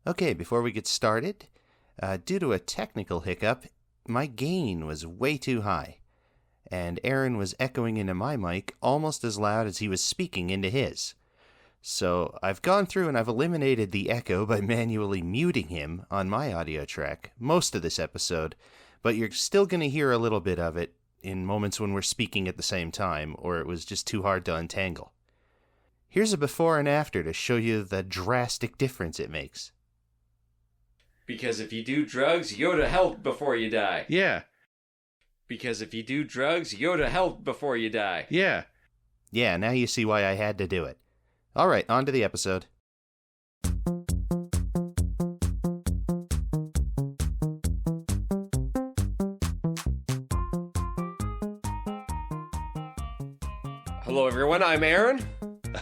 Okay, before we get started, due to a technical hiccup, my gain was way too high, and Aaron was echoing into my mic almost as loud as he was speaking into his. So I've gone through and I've eliminated the echo by manually muting him on my audio track most of this episode, but you're still going to hear a little bit of it in moments when we're speaking at the same time, or it was just too hard to untangle. Here's a before and after to show you the drastic difference it makes. Because if you do drugs, you go to hell before you die. Yeah. Because if you do drugs, you go to hell before you die. Yeah. Yeah, now you see why I had to do it. All right, on to the episode. Hello everyone, I'm Aaron.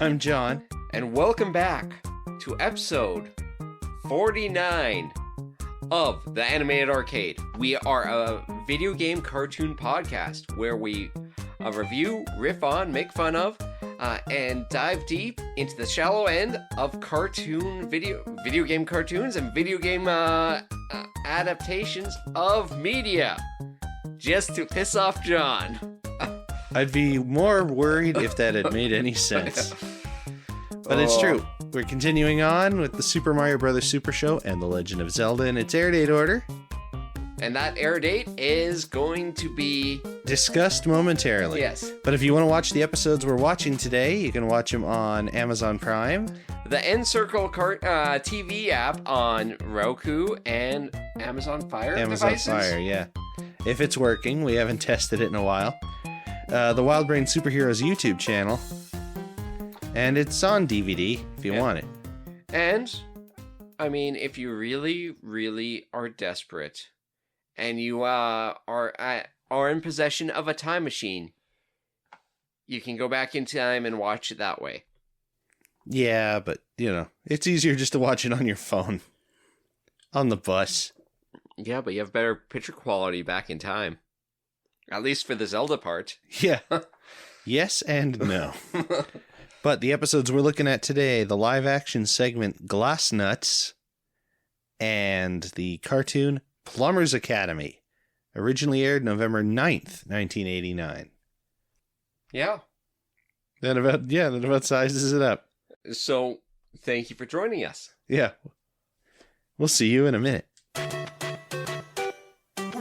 I'm John. And welcome back to episode 49 of The Animated Arcade. We are a video game cartoon podcast where we review, riff on, make fun of, and dive deep into the shallow end of video game cartoons and video game adaptations of media. Just to piss off John. I'd be more worried if that had made any sense. But it's true. We're continuing on with the Super Mario Bros. Super Show and The Legend of Zelda in its air date order. And that air date is going to be discussed momentarily. Yes. But if you want to watch the episodes we're watching today, you can watch them on Amazon Prime, the N-Circle TV app on Roku, and Amazon Fire devices. Fire, yeah. If it's working, we haven't tested it in a while. The Wild Brain Superheroes YouTube channel. And it's on DVD if you want it. And, I mean, if you really, really are desperate and you are in possession of a time machine, you can go back in time and watch it that way. Yeah, but, it's easier just to watch it on your phone. On the bus. Yeah, but you have better picture quality back in time. At least for the Zelda part. Yeah. Yes and no. But the episodes we're looking at today, the live-action segment Glasnuts and the cartoon Plumbers Academy, originally aired November 9th, 1989. Yeah. That about sizes it up. So, thank you for joining us. Yeah. We'll see you in a minute.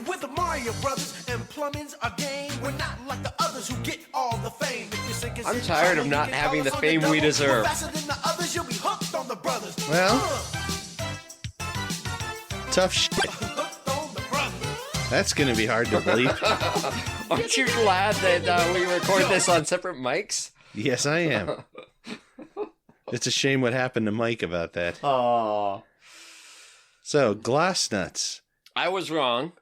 With the Mario Brothers and plumbing's a game, we're not like the others who get all the fame. I'm tired of not having the fame we deserve. Well, tough shit. That's going to be hard to believe. Aren't you glad that we record this on separate mics? Yes, I am. It's a shame what happened to Mike about that. Aww. So, Glasnuts. I was wrong.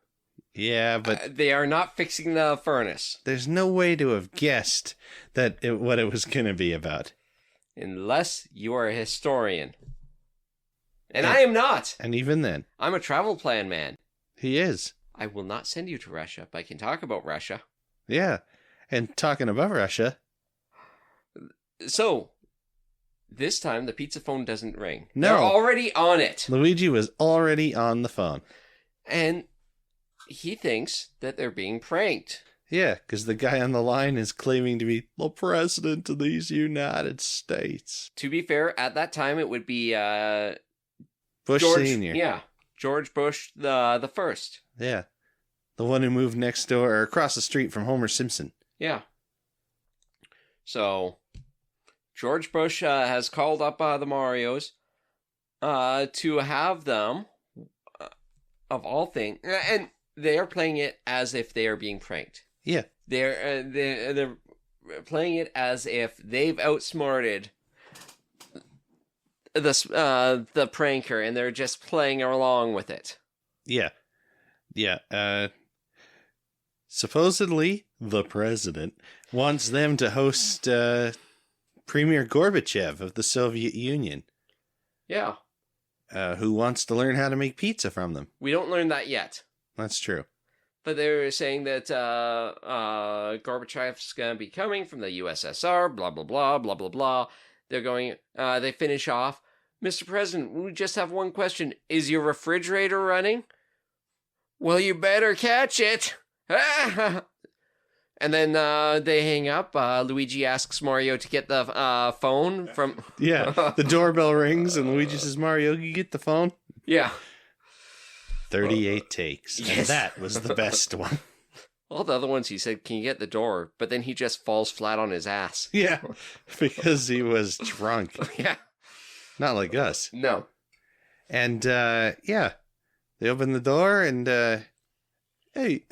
Yeah, but they are not fixing the furnace. There's no way to have guessed what it was going to be about. Unless you are a historian. And I am not. And even then. I'm a travel plan man. He is. I will not send you to Russia, but I can talk about Russia. Yeah. And talking about Russia. So, this time the pizza phone doesn't ring. No. They're already on it. Luigi was already on the phone. And he thinks that they're being pranked. Yeah, because the guy on the line is claiming to be the president of these United States. To be fair, at that time it would be Bush George, Sr. Yeah, George Bush the first. Yeah, the one who moved next door or across the street from Homer Simpson. Yeah. So, George Bush has called up the Marios to have them, of all things, and they are playing it as if they are being pranked. Yeah. They're playing it as if they've outsmarted the pranker, and they're just playing along with it. Yeah. Yeah. Supposedly, the president wants them to host Premier Gorbachev of the Soviet Union. Yeah. Who wants to learn how to make pizza from them. We don't learn that yet. That's true. But they're saying that Gorbachev's going to be coming from the USSR, blah, blah, blah, blah, blah, blah. They're going, they finish off, Mr. President, we just have one question. Is your refrigerator running? Well, you better catch it. And then they hang up. Luigi asks Mario to get the phone from... Yeah, the doorbell rings and Luigi says, Mario, you get the phone? Yeah. 38 takes. Yes. And that was the best one. All the other ones he said, can you get the door? But then he just falls flat on his ass. Yeah, because he was drunk. Yeah. Not like us. No. And, yeah, they opened the door and, they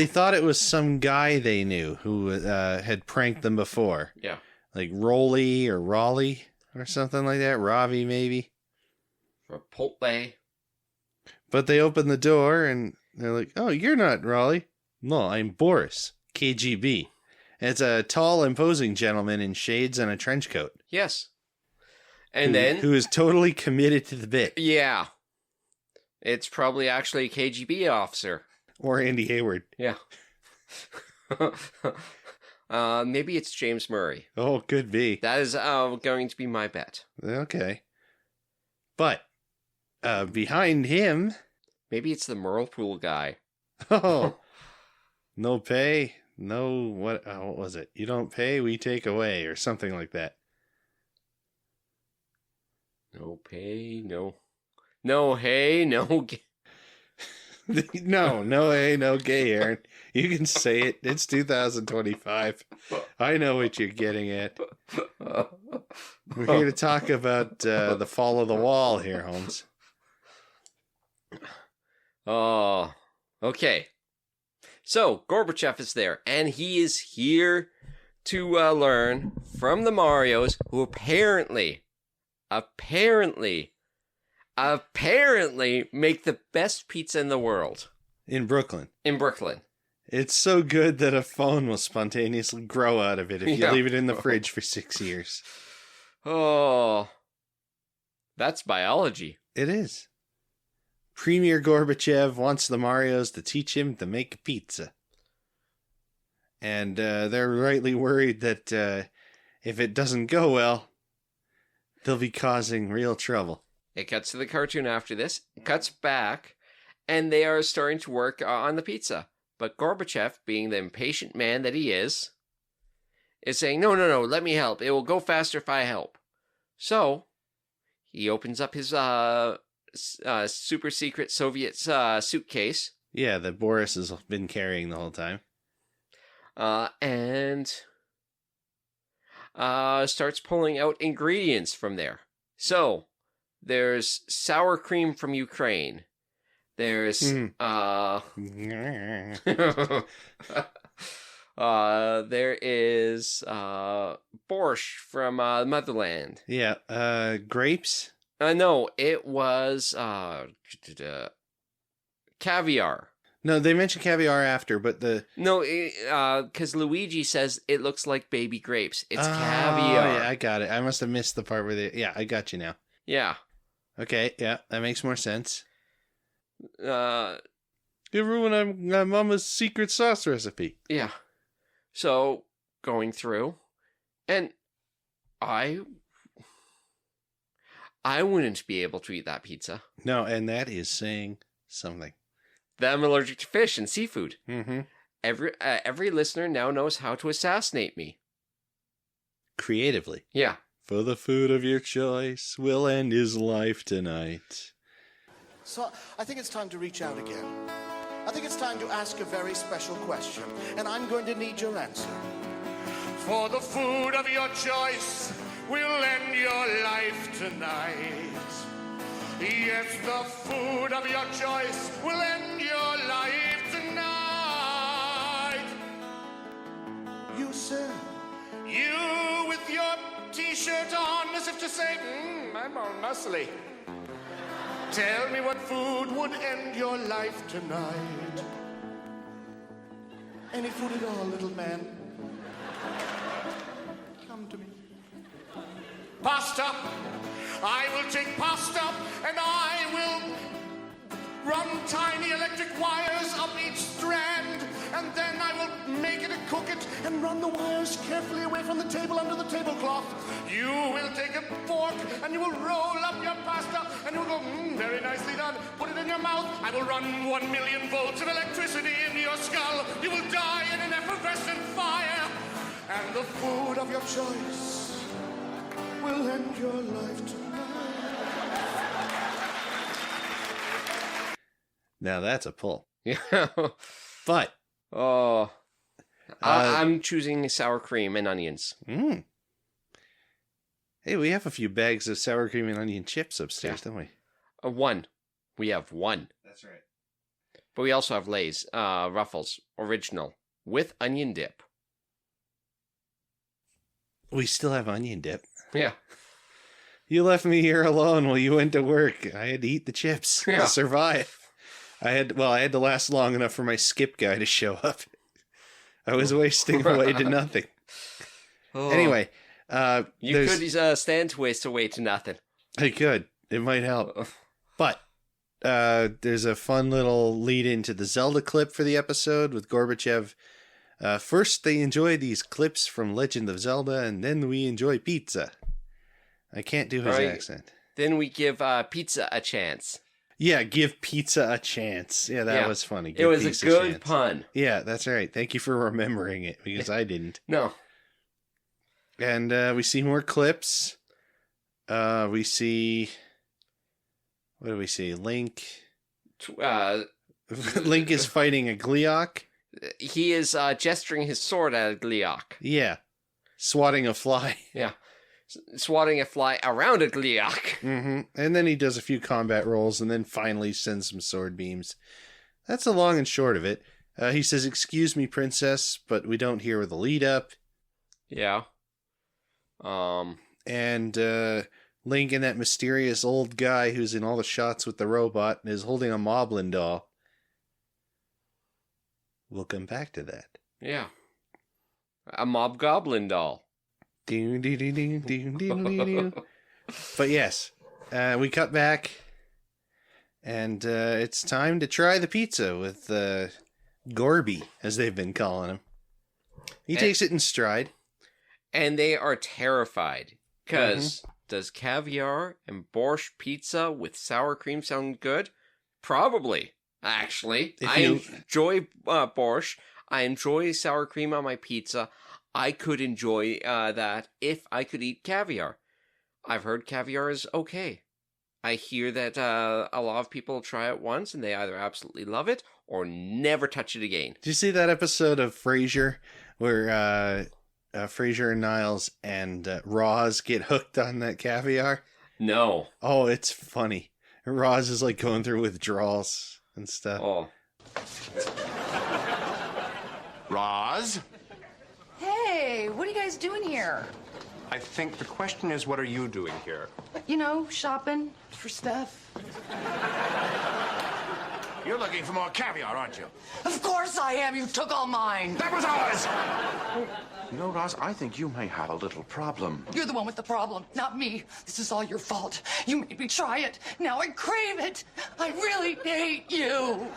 thought it was some guy they knew who had pranked them before. Yeah. Like Rolly or Raleigh or something like that. Ravi, maybe. Chipotle. But they opened the door and they're like, oh, you're not Raleigh. No, I'm Boris, KGB. And it's a tall, imposing gentleman in shades and a trench coat. Yes. And then... Who is totally committed to the bit. Yeah. It's probably actually a KGB officer. Or Andy Hayward. Yeah. Maybe it's James Murray. Oh, could be. That is going to be my bet. Okay. But, behind him... Maybe it's the Whirlpool guy. Oh... No pay, no, what was it? You don't pay, we take away, or something like that. No pay, no hey, no no hey, no gay, Aaron. You can say it. It's 2025. I know what you're getting at. We're here to talk about the fall of the wall here, Holmes. Oh, okay. So, Gorbachev is there, and he is here to learn from the Marios, who apparently make the best pizza in the world. In Brooklyn. It's so good that a phone will spontaneously grow out of it if you leave it in the fridge for 6 years. Oh, that's biology. It is. Premier Gorbachev wants the Marios to teach him to make pizza. And they're rightly worried that if it doesn't go well, they'll be causing real trouble. It cuts to the cartoon after this, cuts back, and they are starting to work on the pizza. But Gorbachev, being the impatient man that he is saying, no, let me help. It will go faster if I help. So, he opens up his super secret Soviet suitcase. Yeah, that Boris has been carrying the whole time. And starts pulling out ingredients from there. So, there's sour cream from Ukraine. There's, there is, borscht from, the motherland. Yeah, grapes? No, it was, caviar. No, they mentioned caviar after, but the... No, because Luigi says it looks like baby grapes. It's caviar. Yeah, I got it. I must have missed the part where they... Yeah, I got you now. Yeah. Okay, yeah, that makes more sense. Everyone, my mama's secret sauce recipe. Yeah. So, going through, and I wouldn't be able to eat that pizza. No, and that is saying something. That I'm allergic to fish and seafood. Mm-hmm. Every listener now knows how to assassinate me. Creatively. Yeah. For the food of your choice will end his life tonight. So I think it's time to reach out again. I think it's time to ask a very special question, and I'm going to need your answer. For the food of your choice will end your life tonight. Yes, the food of your choice will end your life tonight. You, sir. You with your t-shirt on as if to say, I'm all muscly. Tell me what food would end your life tonight. Any food at all, little man. Come to me. Pasta. I will take pasta and I will run tiny electric wires up each strand and then I will make it and cook it and run the wires carefully away from the table under the tablecloth. You will take a fork and you will roll up your pasta and you will go, very nicely done. Put it in your mouth. I will run 1 million volts of electricity into your skull. You will die in an effervescent fire. And the food of your choice will end your life tonight. Now that's a pull. Yeah. But Oh. I'm choosing sour cream and onions. Hey, we have a few bags of sour cream and onion chips upstairs, don't we? One. We have one. That's right. But we also have Lay's Ruffles Original with onion dip. We still have onion dip. Yeah. You left me here alone while you went to work. I had to eat the chips to survive. I had to last long enough for my skip guy to show up. I was wasting away to nothing. Oh. Anyway, you could stand to waste away to nothing. I could. It might help. But there's a fun little lead into the Zelda clip for the episode with Gorbachev. First, they enjoy these clips from Legend of Zelda, and then we enjoy pizza. I can't do his accent. Then we give pizza a chance. Yeah, give pizza a chance. Yeah, that was funny. It was a good pun. Yeah, that's right. Thank you for remembering it, because I didn't. No. And we see more clips. We see... What do we see? Link. Link is fighting a Gleeok. He is gesturing his sword at a Gleeok. Yeah. Swatting a fly. Yeah. Swatting a fly around a Gleeok. Mm-hmm. And then he does a few combat rolls and then finally sends some sword beams. That's the long and short of it. He says, "Excuse me, princess," but we don't hear the lead up. Yeah. And Link and that mysterious old guy who's in all the shots with the robot is holding a Moblin doll. We'll come back to that. Yeah. A Mob Goblin doll. But yes, we cut back, and it's time to try the pizza with Gorby, as they've been calling him. He takes it in stride. And they are terrified, because does caviar and borscht pizza with sour cream sound good? Probably, actually. I enjoy borscht. I enjoy sour cream on my pizza. I could enjoy that if I could eat caviar. I've heard caviar is okay. I hear that a lot of people try it once and they either absolutely love it or never touch it again. Did you see that episode of Frasier where Frasier and Niles and Roz get hooked on that caviar? No. Oh, it's funny. Roz is like going through withdrawals and stuff. Oh. Roz? Hey, what are you guys doing here? I think the question is, what are you doing here? You know, shopping for stuff. You're looking for more caviar, aren't you? Of course I am. You took all mine. That was ours! You know, Roz, I think you may have a little problem. You're the one with the problem, not me. This is all your fault. You made me try it. Now I crave it. I really hate you.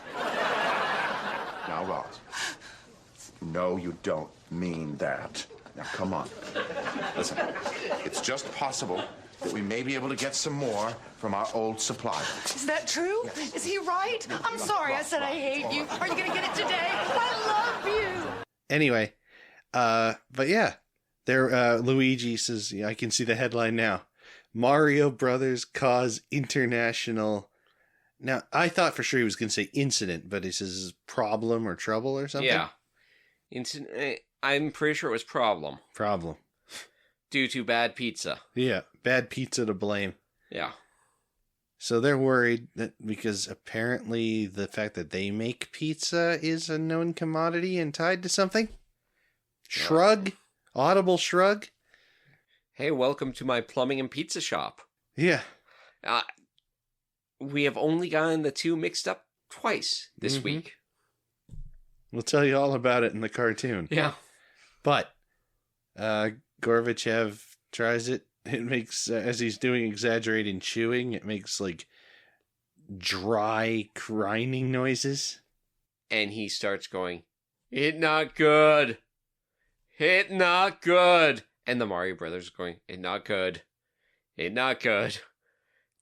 Now, Roz, no, you don't mean that. Now, come on. Listen, it's just possible that we may be able to get some more from our old supplier. Is that true? Yes. Is he right? I'm sorry I said I hate you. Are you going to get it today? I love you. Anyway, but yeah, there. Luigi says, I can see the headline now. Mario Brothers cause international. Now, I thought for sure he was going to say incident, but he says problem or trouble or something. Yeah. Incident. I'm pretty sure it was problem. Problem. Due to bad pizza. Yeah, bad pizza to blame. Yeah. So they're worried that because apparently the fact that they make pizza is a known commodity and tied to something. Shrug. Audible shrug. Hey, welcome to my plumbing and pizza shop. Yeah. We have only gotten the two mixed up twice this week. We'll tell you all about it in the cartoon. Yeah. But Gorbachev tries it. It makes, as he's doing exaggerated chewing, it makes like dry grinding noises. And he starts going, It not good. It not good. And the Mario Brothers are going, it not good. It not good.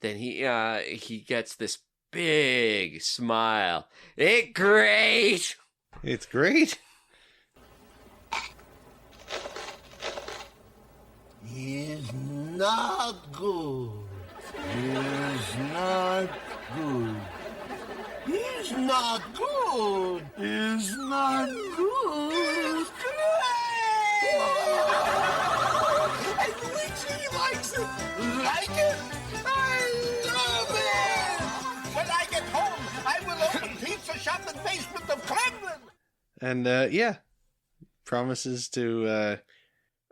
Then he gets this big smile. It great. It's great. He's not good. He's not good. He's not good. He's not good. And Luigi likes it. Like it? I love it. When I get home, I will open pizza shop in the basement of Kremlin. And promises to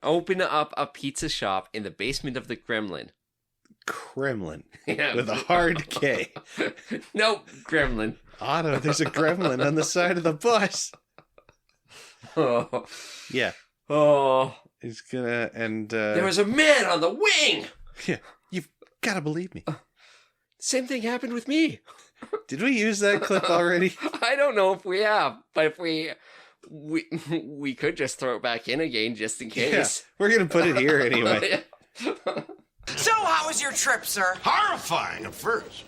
Open up a pizza shop in the basement of the Kremlin. Kremlin Yeah. with a hard K. Nope, Kremlin. Otto, there's a gremlin on the side of the bus. Oh. Yeah, Oh. he's gonna and There was a man on the wing. yeah, you've got to believe me. Same thing happened with me. Did we use that clip already? I don't know if we have, but if we could just throw it back in again just in Yeah, case. we're gonna put it here anyway. So, how was your trip, sir? Horrifying at first.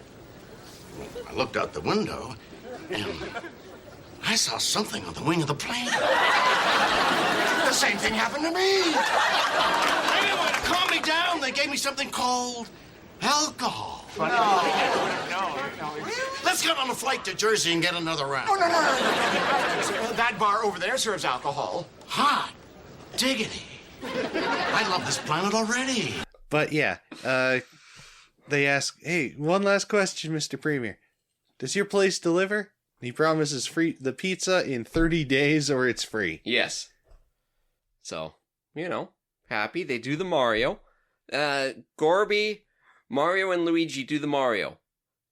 I looked out the window and I saw something on the wing of the plane. The same thing happened to me. Anyway, to calm me down, they gave me something called alcohol. No. Let's get on a flight to Jersey and get another round. No. That bar over there serves alcohol. Hot diggity. I love this planet already. But yeah, they ask, "Hey, one last question, Mr. Premier. Does your place deliver?" He promises the pizza in 30 days or it's free. Yes. So, happy. They do the Mario. Gorby, Mario, and Luigi do the Mario.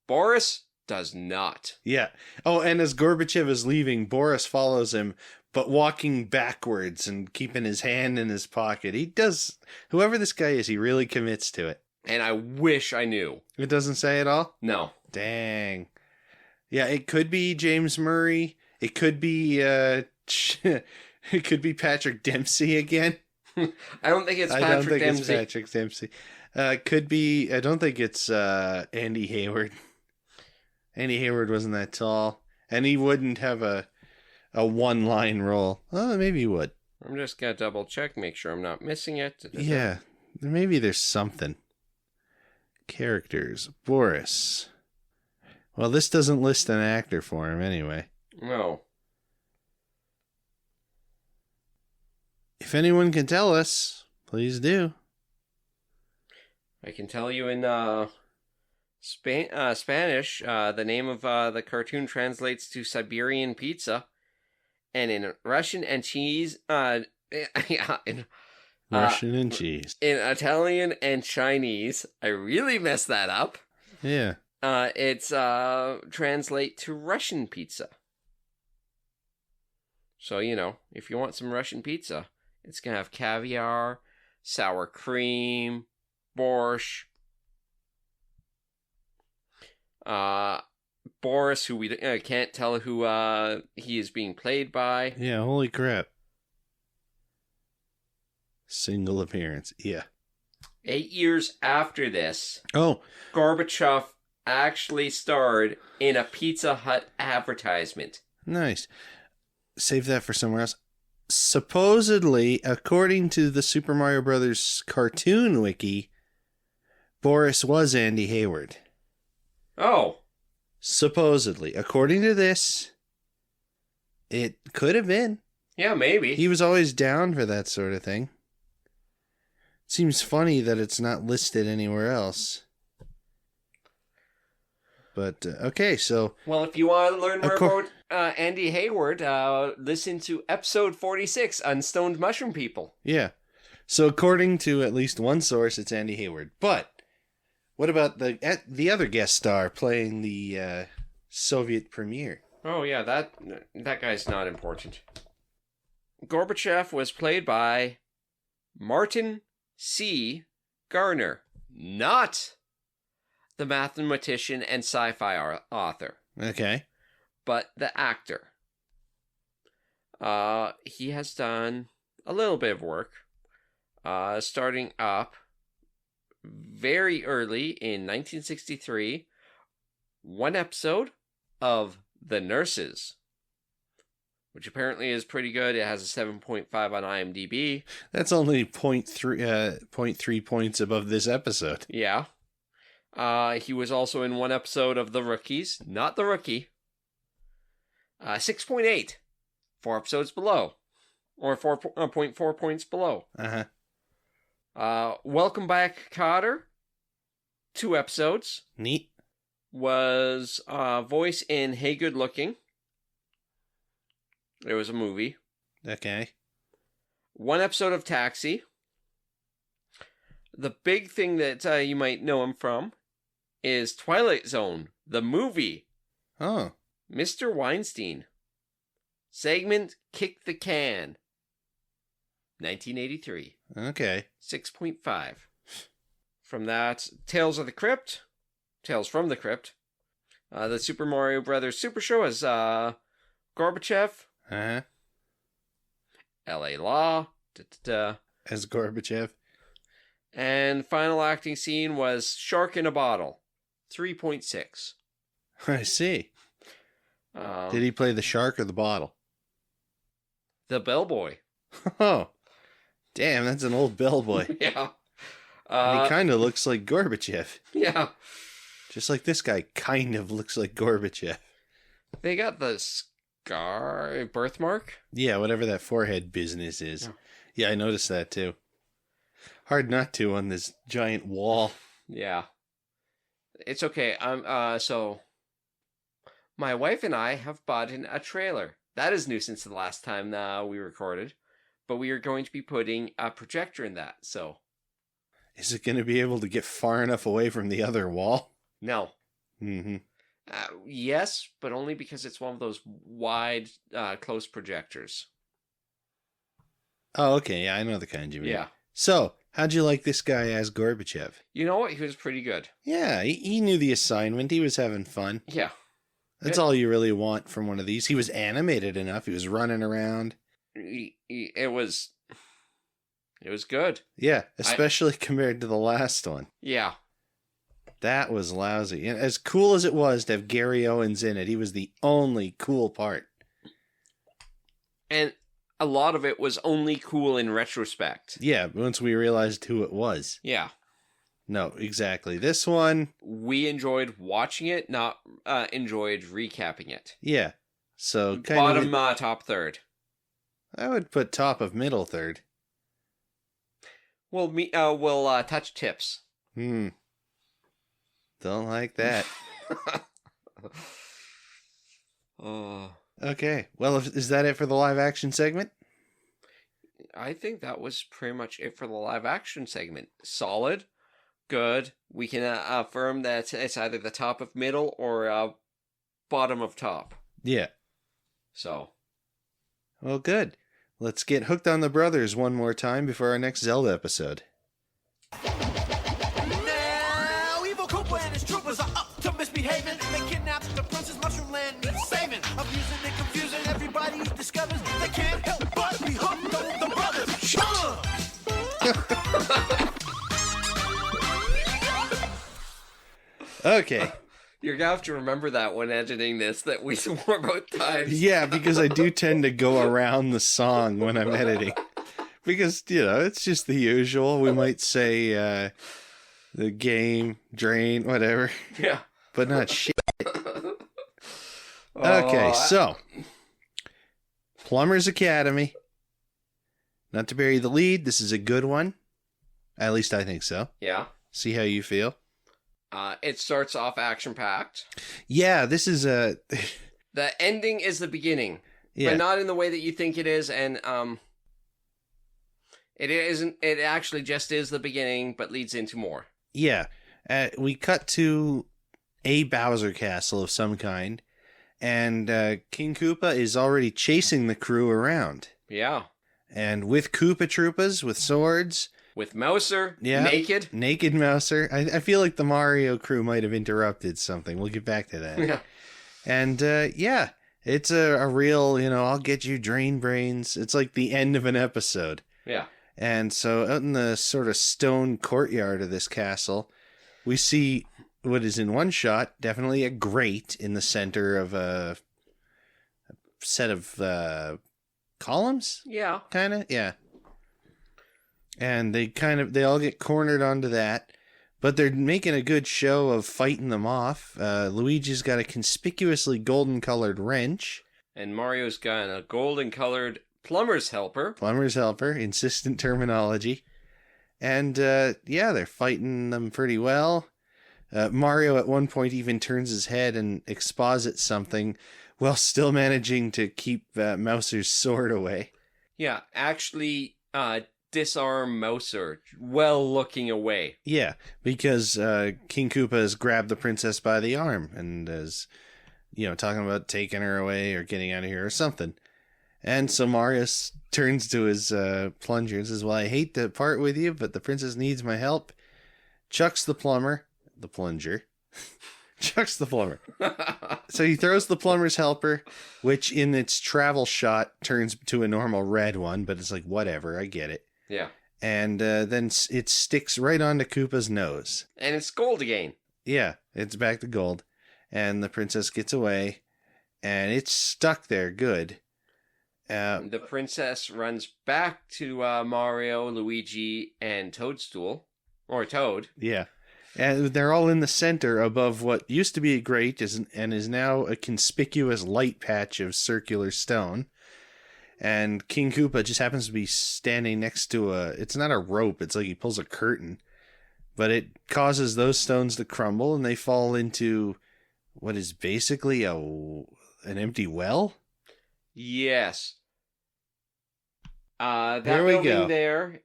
Boris does not. Yeah. Oh, and as Gorbachev is leaving, Boris follows him, but walking backwards and keeping his hand in his pocket. He does, whoever this guy is, he really commits to it. And I wish I knew. It doesn't say it all? No. Dang. Yeah, it could be James Murray. It could be, it could be Patrick Dempsey again. I don't think it's I Patrick don't think Dempsey. it's Patrick Dempsey. Could be, I don't think it's Andy Hayward. Andy Hayward wasn't that tall. And he wouldn't have a one-line role. Oh, maybe he would. I'm just going to double check, make sure I'm not missing it. Yeah, maybe there's something. Characters. Boris. Well, this doesn't list an actor for him anyway. No. If anyone can tell us, please do. I can tell you in Spanish, the name of the cartoon translates to Siberian pizza. And in Russian and cheese, Russian and cheese. In Italian and Chinese, I really messed that up. Yeah. It's translate to Russian pizza. So, if you want some Russian pizza, it's going to have caviar, sour cream, borscht. Boris, who we can't tell who he is being played by. Yeah, holy crap. Single appearance. Yeah. 8 years after this, Oh, Gorbachev actually starred in a Pizza Hut advertisement. nice. Save that for somewhere else. Supposedly, according to the Super Mario Brothers cartoon wiki, Boris was Andy Hayward. Oh. Supposedly. According to this, it could have been. Yeah, maybe. He was always down for that sort of thing. Seems funny that it's not listed anywhere else. But, okay, so... Well, if you want to learn more about Andy Hayward, listen to episode 46, Unstoned Mushroom People. Yeah. So according to at least one source, it's Andy Hayward. But what about the other guest star playing the Soviet premier? Oh, yeah, that guy's not important. Gorbachev was played by Martin C. Garner, not the mathematician and sci-fi author, Okay. but the actor. he has done a little bit of work. Starting up very early in 1963, one episode of The Nurses, which apparently is pretty good. It has a 7.5 on IMDb. That's only 0.3 points above this episode. Yeah. He was also in one episode of The Rookies, not The Rookie. 6.8, 4 episodes below, or 4.4 points below. Welcome Back, Kotter, 2 episodes. Neat. Was voice in Hey Good Looking. It was a movie. Okay. 1 episode of Taxi. The big thing that you might know him from is Twilight Zone, the movie. Oh. Mr. Weinstein. Segment Kick the Can. 1983. Okay. 6.5. From that, Tales from the Crypt. The Super Mario Brothers Super Show as Gorbachev. L.A. Law. As Gorbachev. And final acting scene was Shark in a Bottle. 3.6. I see. Did he play the shark or the bottle? The Bellboy. Oh. Damn, that's an old bellboy. Yeah. And he kind of looks like Gorbachev. Yeah. Just like this guy kind of looks like Gorbachev. They got the scar birthmark. Yeah, whatever that forehead business is. Yeah, I noticed that too. Hard not to on this giant wall. Yeah. It's okay. So my wife and I have bought in a trailer. That is new since the last time we recorded. But we are going to be putting a projector in that, so. Is it going to be able to get far enough away from the other wall? No. Mm-hmm. Yes, but only because it's one of those wide, close projectors. Oh, okay. Yeah, I know the kind you mean. Yeah. So, how'd you like this guy as Gorbachev? You know what? He was pretty good. Yeah, he knew the assignment. He was having fun. Yeah. That's all you really want from one of these. He was animated enough. He was running around. It was good. Yeah, especially compared to the last one. Yeah. That was lousy. And as cool as it was to have Gary Owens in it, he was the only cool part. And a lot of it was only cool in retrospect. Yeah, once we realized who it was. Yeah. No, exactly. This one... We enjoyed watching it, not enjoyed recapping it. Yeah. So kind Bottom top third. I would put top of middle third. We'll touch tips. Don't like that. Okay. Well, is that it for the live action segment? I think that was pretty much it for the live action segment. Solid. Good. We can affirm that it's either the top of middle or bottom of top. Yeah. So. Well, good. Let's get hooked on the brothers one more time before our next Zelda episode. Now, evil Koopa and his troopers are up to misbehaving. They kidnapped the princess, Mushroom Land needs saving. Abusing and confusing, everybody discovers they can't help but be hooked on the brothers. Okay. You're going to have to remember that when editing this, that we swore both times. Yeah, because I do tend to go around the song when I'm editing. Because, it's just the usual. We might say the game, drain, whatever. Yeah. But not shit. Okay, so. Plumbers Academy. Not to bury the lead, this is a good one. At least I think so. Yeah. See how you feel. It starts off action-packed. Yeah, this is a... The ending is the beginning. Yeah. But not in the way that you think it is, and it isn't. It actually just is the beginning, but leads into more. Yeah. We cut to a Bowser castle of some kind, and King Koopa is already chasing the crew around. Yeah. And with Koopa Troopas, with swords... With Mouser, yeah, naked. Naked Mouser. I feel like the Mario crew might have interrupted something. We'll get back to that. Yeah. And, It's a real, I'll get you drain brains. It's like the end of an episode. Yeah. And so out in the sort of stone courtyard of this castle, we see what is in one shot definitely a grate in the center of a set of columns. Yeah. Kind of, yeah. And they all get cornered onto that, but they're making a good show of fighting them off. Luigi's got a conspicuously golden colored wrench. And Mario's got a golden colored plumber's helper. Plumber's helper, insistent terminology. And they're fighting them pretty well. Mario at one point even turns his head and exposits something while still managing to keep Mouser's sword away. Yeah, actually disarm Mouser while looking away. Yeah, because King Koopa has grabbed the princess by the arm and is, talking about taking her away or getting out of here or something. And so Mario turns to his plunger and says, well, I hate to part with you, but the princess needs my help. Chucks the plunger. Chucks the plumber. So he throws the plumber's helper, which in its travel shot turns to a normal red one, but it's like, whatever, I get it. Yeah. And then it sticks right onto Koopa's nose. And it's gold again. Yeah, it's back to gold. And the princess gets away, and it's stuck there good. The princess runs back to Mario, Luigi, and Toadstool. Or Toad. Yeah. And they're all in the center above what used to be a grate and is now a conspicuous light patch of circular stone. And King Koopa just happens to be standing next to it's not a rope, it's like he pulls a curtain. But it causes those stones to crumble and they fall into what is basically an empty well? Yes. That There we building go. there,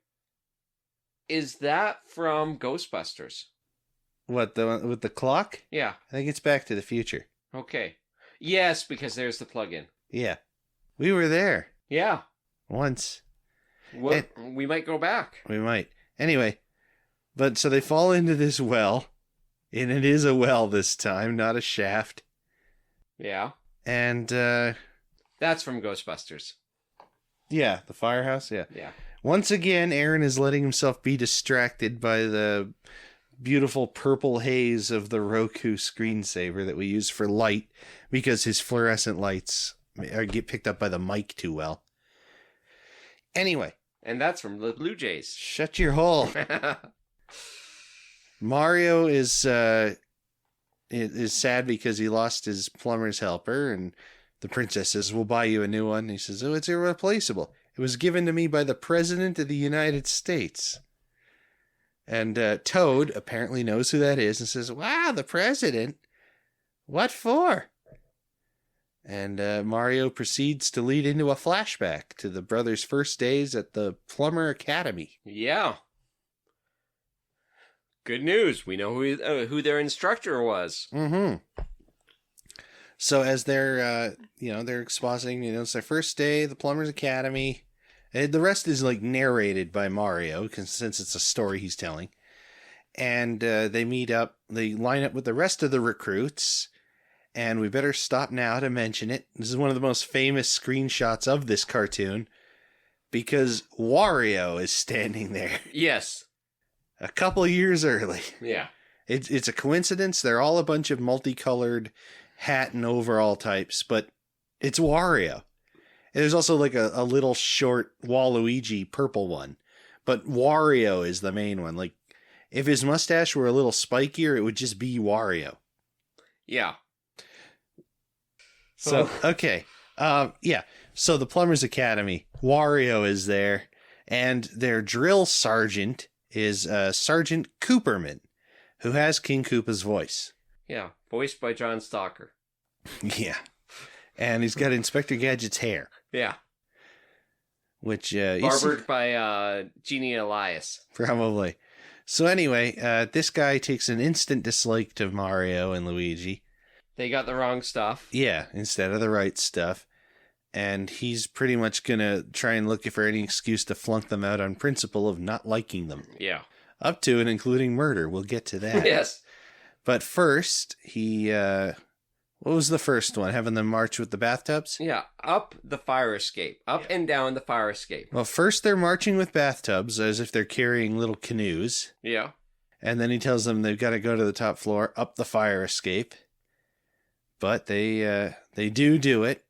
is that from Ghostbusters? What, the one with the clock? Yeah. I think it's Back to the Future. Okay. Yes, because there's the plug-in. Yeah. We were there Yeah. once. Well, we might go back. We might. Anyway, but so they fall into this well, and it is a well this time, not a shaft. Yeah. And, That's from Ghostbusters. yeah, the firehouse, yeah. Yeah. Once again, Aaron is letting himself be distracted by the beautiful purple haze of the Roku screensaver that we use for light because his fluorescent lights get picked up by the mic too well. Anyway. And that's from the Blue Jays. Shut your hole. Mario is sad because he lost his plumber's helper, and the princess says, we'll buy you a new one. And he says, oh, it's irreplaceable. It was given to me by the President of the United States. And Toad apparently knows who that is and says, wow, the president? What for? And Mario proceeds to lead into a flashback to the brothers' first days at the Plumbers Academy. Yeah. Good news. We know who their instructor was. Mm-hmm. So as they're, they're expositing, it's their first day at the Plumbers Academy. The rest is like narrated by Mario, since it's a story he's telling. And they meet up, they line up with the rest of the recruits. And we better stop now to mention it. This is one of the most famous screenshots of this cartoon. Because Wario is standing there. Yes. A couple years early. Yeah. It's a coincidence. They're all a bunch of multicolored hat and overall types, but it's Wario. And there's also like a little short Waluigi purple one, but Wario is the main one. Like if his mustache were a little spikier, it would just be Wario. Yeah. So, okay. Yeah. So the Plumbers Academy, Wario is there, and their drill sergeant is Sergeant Cooperman, who has King Koopa's voice. Yeah. Voiced by John Stalker. Yeah. And he's got Inspector Gadget's hair. Yeah. Which barbered by Genie Elias. Probably. So anyway, this guy takes an instant dislike to Mario and Luigi. They got the wrong stuff. Yeah, instead of the right stuff. And he's pretty much going to try and look for any excuse to flunk them out on principle of not liking them. Yeah. Up to and including murder. We'll get to that. Yes. But first, he What was the first one? Having them march with the bathtubs? Yeah, up the fire escape. Up and down the fire escape. Well, first they're marching with bathtubs as if they're carrying little canoes. Yeah. And then he tells them they've got to go to the top floor, up the fire escape. But they do it.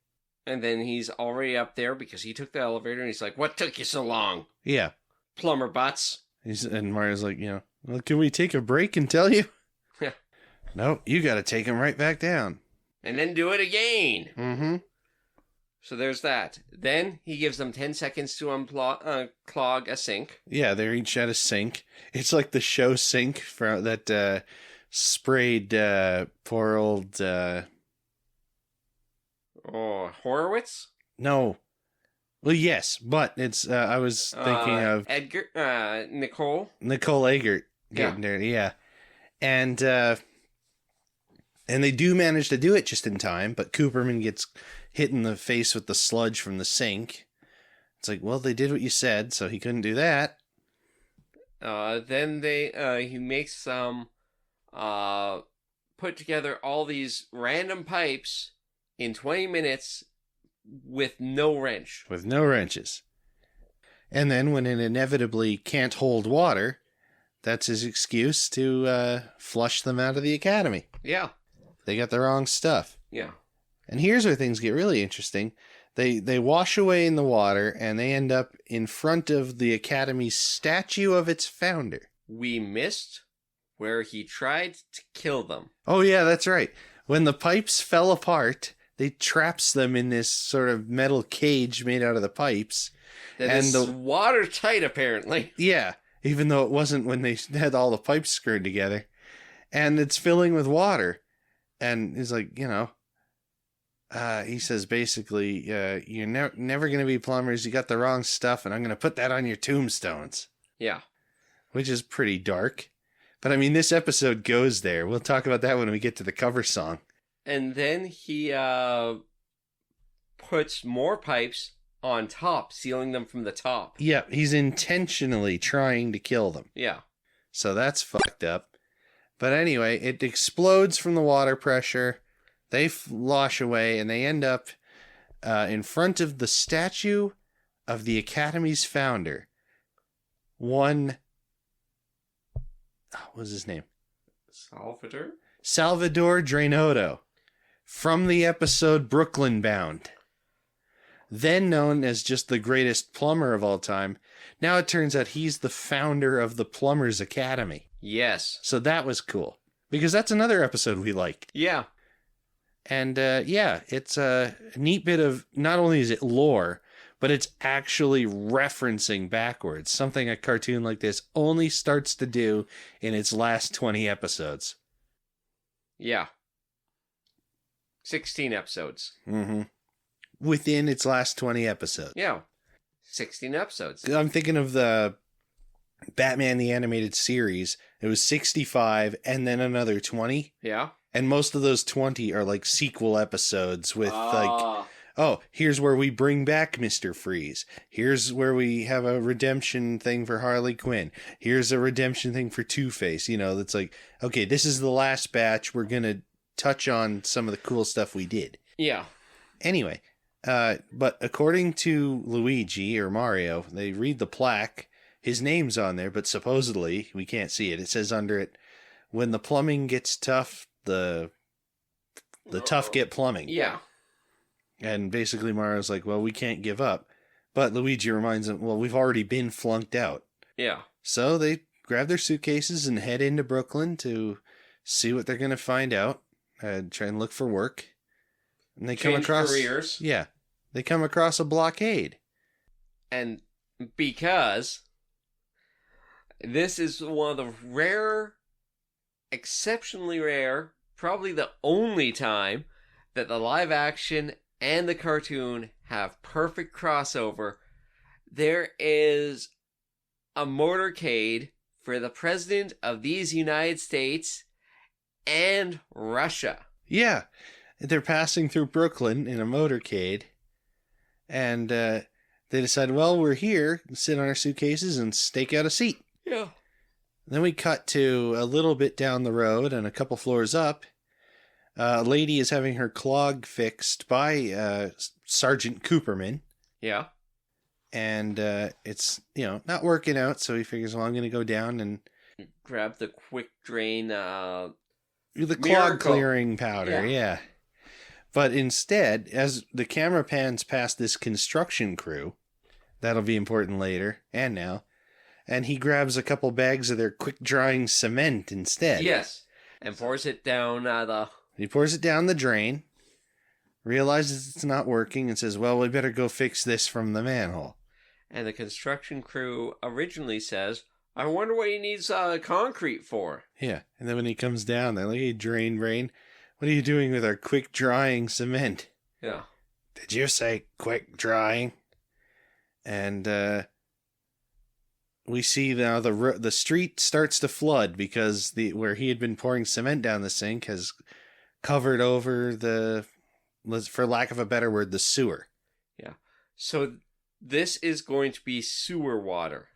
And then he's already up there because he took the elevator and he's like, what took you so long? Yeah. Plumber butts. And Mario's like, well, can we take a break and tell you? Yeah. No, you got to take him right back down. And then do it again. Mm-hmm. So there's that. Then he gives them 10 seconds to clog a sink. Yeah, they're each at a sink. It's like the show sink that sprayed poor old... Horowitz? No. Well, yes, but it's... I was thinking of... Nicole Eggert getting there, yeah. And they do manage to do it just in time, but Cooperman gets hit in the face with the sludge from the sink. It's like, well, they did what you said, so he couldn't do that. Then he makes some put together all these random pipes in 20 minutes with no wrench. With no wrenches. And then when it inevitably can't hold water, that's his excuse to flush them out of the academy. Yeah. They got the wrong stuff. Yeah. And here's where things get really interesting. They wash away in the water, and they end up in front of the Academy's statue of its founder. We missed where he tried to kill them. Oh, yeah, that's right. When the pipes fell apart, they traps them in this sort of metal cage made out of the pipes. That is watertight, apparently. Yeah, even though it wasn't when they had all the pipes screwed together. And it's filling with water. And he's like, he says basically, you're never going to be plumbers. You got the wrong stuff, and I'm going to put that on your tombstones. Yeah. Which is pretty dark. But I mean, this episode goes there. We'll talk about that when we get to the cover song. And then he puts more pipes on top, sealing them from the top. Yeah, he's intentionally trying to kill them. Yeah. So that's fucked up. But anyway, it explodes from the water pressure. They wash away, and they end up in front of the statue of the Academy's founder. What was his name? Salvador Drainoto. From the episode Brooklyn Bound. Then known as just the greatest plumber of all time. Now it turns out he's the founder of the Plumbers Academy. Yes. So that was cool. Because that's another episode we liked. Yeah. And it's a neat bit of, not only is it lore, but it's actually referencing backwards. Something a cartoon like this only starts to do in its last 20 episodes. Yeah. 16 episodes. Mm-hmm. Within its last 20 episodes. Yeah. 16 episodes. I'm thinking of the Batman the Animated Series. It was 65 and then another 20. Yeah. And most of those 20 are like sequel episodes with here's where we bring back Mr. Freeze. Here's where we have a redemption thing for Harley Quinn. Here's a redemption thing for Two-Face. That's like, okay, this is the last batch. We're going to touch on some of the cool stuff we did. Yeah. Anyway, but according to Luigi or Mario, they read the plaque. His name's on there, but supposedly, we can't see it. It says under it, when the plumbing gets tough, the tough get plumbing. Yeah. And basically Mario's like, well, we can't give up. But Luigi reminds him, well, we've already been flunked out. Yeah. So they grab their suitcases and head into Brooklyn to see what they're going to find out. Try and look for work. And they come across careers. Yeah. They come across a blockade. And because this is one of the rare, exceptionally rare, probably the only time that the live action and the cartoon have perfect crossover. There is a motorcade for the president of these United States and Russia. Yeah. They're passing through Brooklyn in a motorcade. And they decide, well, we're here, sit on our suitcases and stake out a seat. Yeah. Then we cut to a little bit down the road and a couple floors up. A lady is having her clog fixed by Sergeant Cooperman. Yeah. And it's, not working out, so he figures, well, I'm going to go down and grab the quick drain the clog clearing powder, yeah. But instead, as the camera pans past this construction crew, that'll be important later, and now, and he grabs a couple bags of their quick-drying cement instead. Yes, and pours it down He pours it down the drain, realizes it's not working, and says, well, we better go fix this from the manhole. And the construction crew originally says, I wonder what he needs concrete for. Yeah, and then when he comes down, they're like, hey, drain brain, what are you doing with our quick-drying cement? Yeah. Did you say quick-drying? And we see now the street starts to flood because where he had been pouring cement down the sink has covered over for lack of a better word, the sewer. Yeah. So this is going to be sewer water.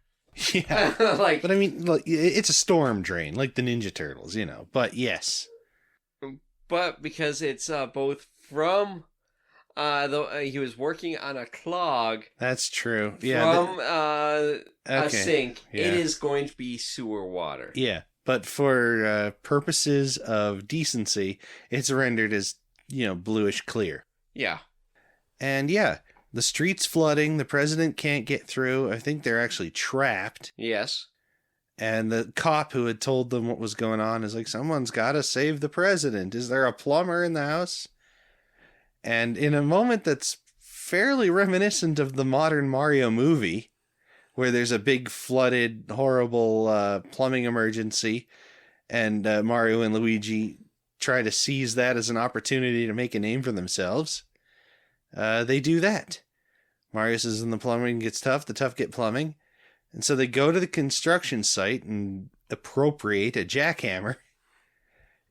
Yeah. But I mean, look, it's a storm drain, like the Ninja Turtles, But yes. But because it's both from... he was working on a clog. That's true. Yeah. From a sink. Yeah. It is going to be sewer water. Yeah. But for purposes of decency, it's rendered as, bluish clear. Yeah. And yeah, the street's flooding. The president can't get through. I think they're actually trapped. Yes. And the cop who had told them what was going on is like, someone's got to save the president. Is there a plumber in the house? And in a moment that's fairly reminiscent of the modern Mario movie, where there's a big flooded, horrible plumbing emergency, and Mario and Luigi try to seize that as an opportunity to make a name for themselves, they do that. Mario says when the plumbing gets tough, the tough get plumbing. And so they go to the construction site and appropriate a jackhammer.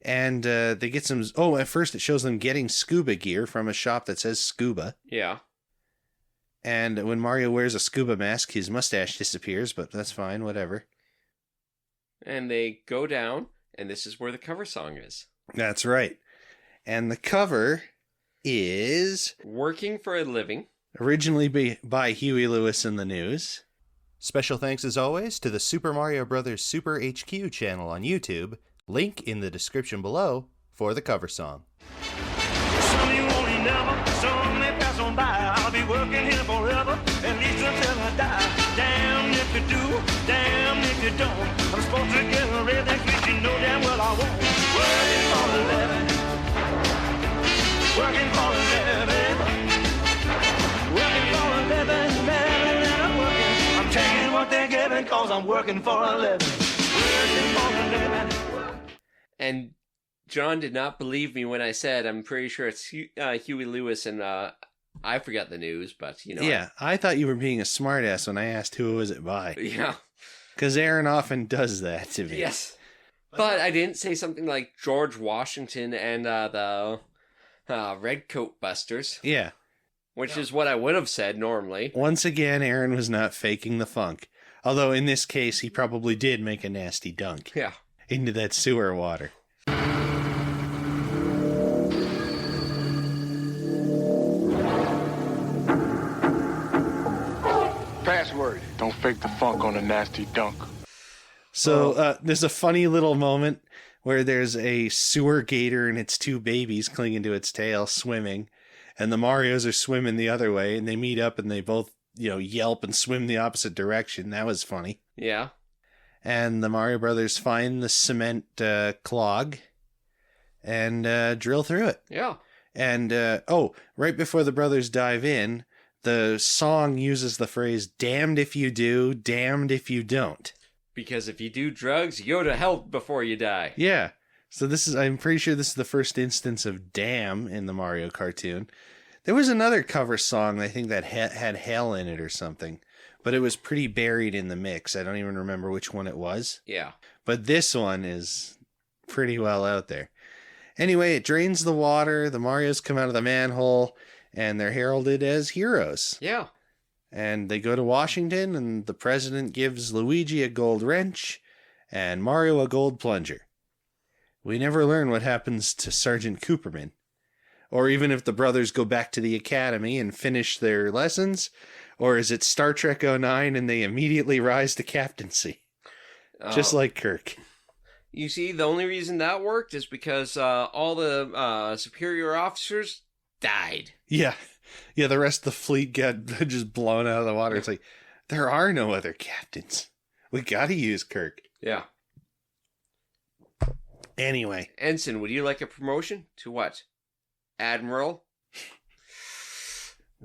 And they get some... Oh, at first it shows them getting scuba gear from a shop that says scuba. Yeah. And when Mario wears a scuba mask, his mustache disappears, but that's fine, whatever. And they go down, and this is where the cover song is. That's right. And the cover is... Working for a Living. Originally by Huey Lewis and the News. Special thanks, as always, to the Super Mario Bros. Super HQ channel on YouTube. Link in the description below for the cover song. Some you only never, some may pass on by. I'll be working here forever, at least until I die. Damn if you do, damn if you don't. I'm supposed to get a raise next week, you know damn well I won't. Working for a living, working for a living, working for a living, better than I'm working. I'm taking what they're giving, cause I'm working for a living, working for a living. And John did not believe me when I said I'm pretty sure it's Huey Lewis and I forgot the news, but Yeah, I thought you were being a smartass when I asked who was it by. Yeah. Because Aaron often does that to me. Yes. But I didn't say something like George Washington and the Redcoat Busters. Yeah. Which is what I would have said normally. Once again, Aaron was not faking the funk. Although in this case, he probably did make a nasty dunk. Yeah. Into that sewer water. Password. Don't fake the funk on a nasty dunk. So there's a funny little moment where there's a sewer gator and its two babies clinging to its tail swimming. And the Marios are swimming the other way. And they meet up and they both, yelp and swim the opposite direction. That was funny. Yeah. And the Mario Brothers find the cement clog and drill through it. Yeah. And, right before the brothers dive in, the song uses the phrase, damned if you do, damned if you don't. Because if you do drugs, you go to hell before you die. Yeah. So I'm pretty sure this is the first instance of damn in the Mario cartoon. There was another cover song, I think, that had hell in it or something. But it was pretty buried in the mix. I don't even remember which one it was. Yeah. But this one is pretty well out there. Anyway, it drains the water. The Marios come out of the manhole, and they're heralded as heroes. Yeah. And they go to Washington, and the president gives Luigi a gold wrench, and Mario a gold plunger. we never learn what happens to Sergeant Cooperman. Or even if the brothers go back to the academy and finish their lessons. Or is it Star Trek 09 and they immediately rise to captaincy? Just like Kirk. You see, the only reason that worked is because all the superior officers died. Yeah. Yeah, the rest of the fleet got just blown out of the water. It's like, there are no other captains. We gotta use Kirk. Yeah. Anyway. Ensign, would you like a promotion? To what? Admiral?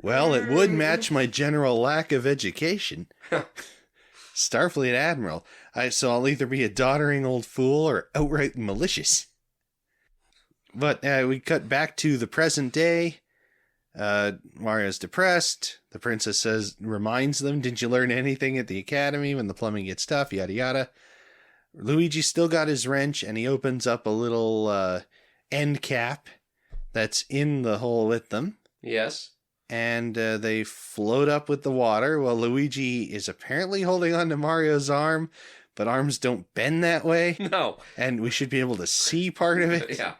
Well, it would match my general lack of education. Starfleet Admiral. So I'll either be a doddering old fool or outright malicious. But we cut back to the present day. Mario's depressed. The princess reminds them, didn't you learn anything at the academy when the plumbing gets tough, yada yada. Luigi still got his wrench, and he opens up a little end cap that's in the hole with them. Yes. And they float up with the water while Luigi is apparently holding on to Mario's arm, but arms don't bend that way. No. And we should be able to see part of it. Yeah.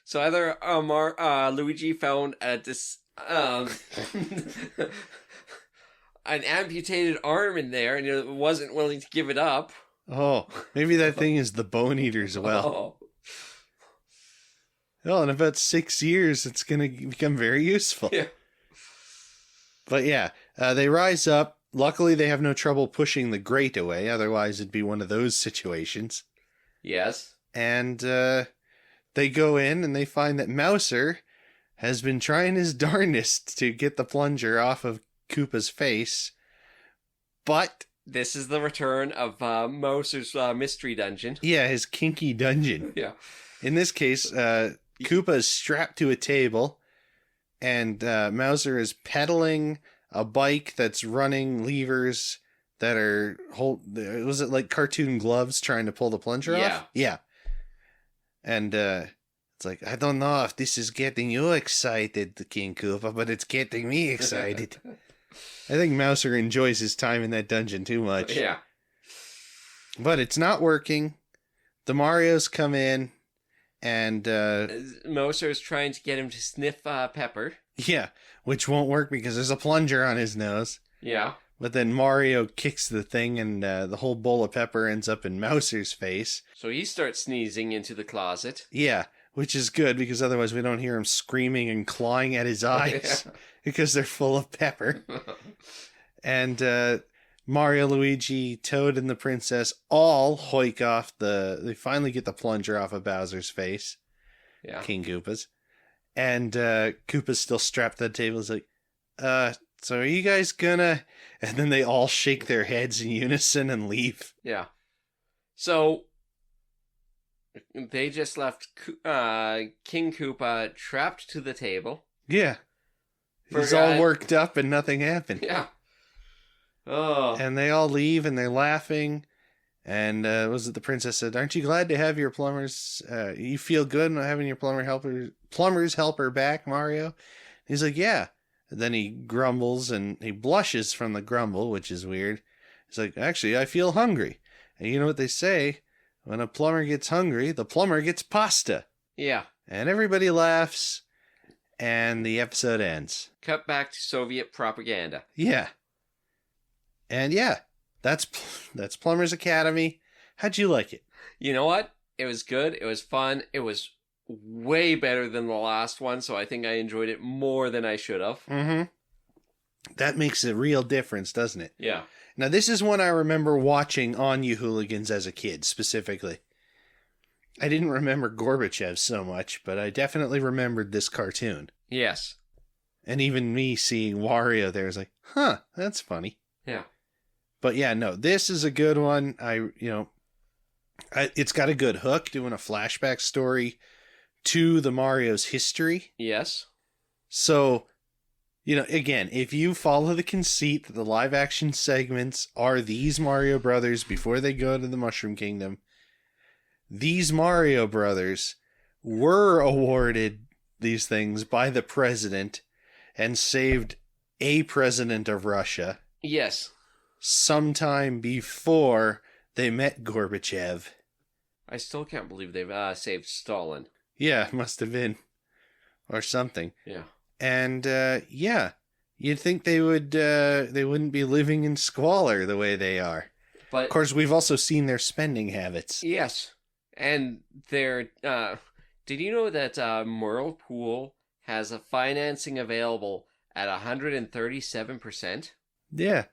So either Luigi found an amputated arm in there and wasn't willing to give it up. Oh, maybe that thing is the Bone Eater as well. Well, in about 6 years, it's going to become very useful. Yeah. But yeah, they rise up. Luckily, they have no trouble pushing the grate away. Otherwise, it'd be one of those situations. Yes. And they go in and they find that Mouser has been trying his darndest to get the plunger off of Koopa's face. But this is the return of Mouser's mystery dungeon. Yeah, his kinky dungeon. Yeah. In this case, Koopa is strapped to a table, and Mouser is pedaling a bike that's running levers that are was it like cartoon gloves trying to pull the plunger off? Yeah. And it's like, I don't know if this is getting you excited, King Koopa, but it's getting me excited. I think Mouser enjoys his time in that dungeon too much. Yeah. But it's not working. The Marios come in, and Mouser is trying to get him to sniff pepper. Yeah, which won't work because there's a plunger on his nose. Yeah. But then Mario kicks the thing, and the whole bowl of pepper ends up in Mouser's face. So he starts sneezing into the closet. Yeah, which is good because otherwise we don't hear him screaming and clawing at his eyes because they're full of pepper. And Mario, Luigi, Toad, and the princess all hoik off they finally get the plunger off of Bowser's face. Yeah. King Koopa's. And Koopa's still strapped to the table. He's like, so are you guys gonna... And then they all shake their heads in unison and leave. Yeah. So they just left King Koopa trapped to the table. Yeah. He's all worked up and nothing happened. Yeah. Oh. And they all leave and they're laughing. And was it the princess said, aren't you glad to have your plumbers... you feel good having your plumber's helper back, Mario? And he's like, yeah. And then he grumbles and he blushes from the grumble, which is weird. He's like, actually, I feel hungry. And you know what they say? When a plumber gets hungry, the plumber gets pasta. Yeah. And everybody laughs, and the episode ends. Cut back to Soviet propaganda. Yeah. And yeah, that's Plumbers Academy. How'd you like it? You know what? It was good. It was fun. It was way better than the last one, so I think I enjoyed it more than I should have. Mm-hmm. That makes a real difference, doesn't it? Yeah. Now, this is one I remember watching on You Hooligans as a kid, specifically. I didn't remember Gorbachev so much, but I definitely remembered this cartoon. Yes. And even me seeing Wario there is like, huh, that's funny. Yeah. But yeah, no, this is a good one. It's got a good hook, doing a flashback story to the Mario's history. Yes. So, again, if you follow the conceit that the live action segments are these Mario Brothers before they go to the Mushroom Kingdom, these Mario Brothers were awarded these things by the president and saved a president of Russia. Yes. Sometime before they met Gorbachev. I still can't believe they've saved Stalin. Yeah, must have been. Or something. Yeah. And, yeah, you'd think they wouldn't be living in squalor the way they are. But of course, we've also seen their spending habits. Yes. And their, did you know that Whirlpool has a financing available at 137%? Yeah.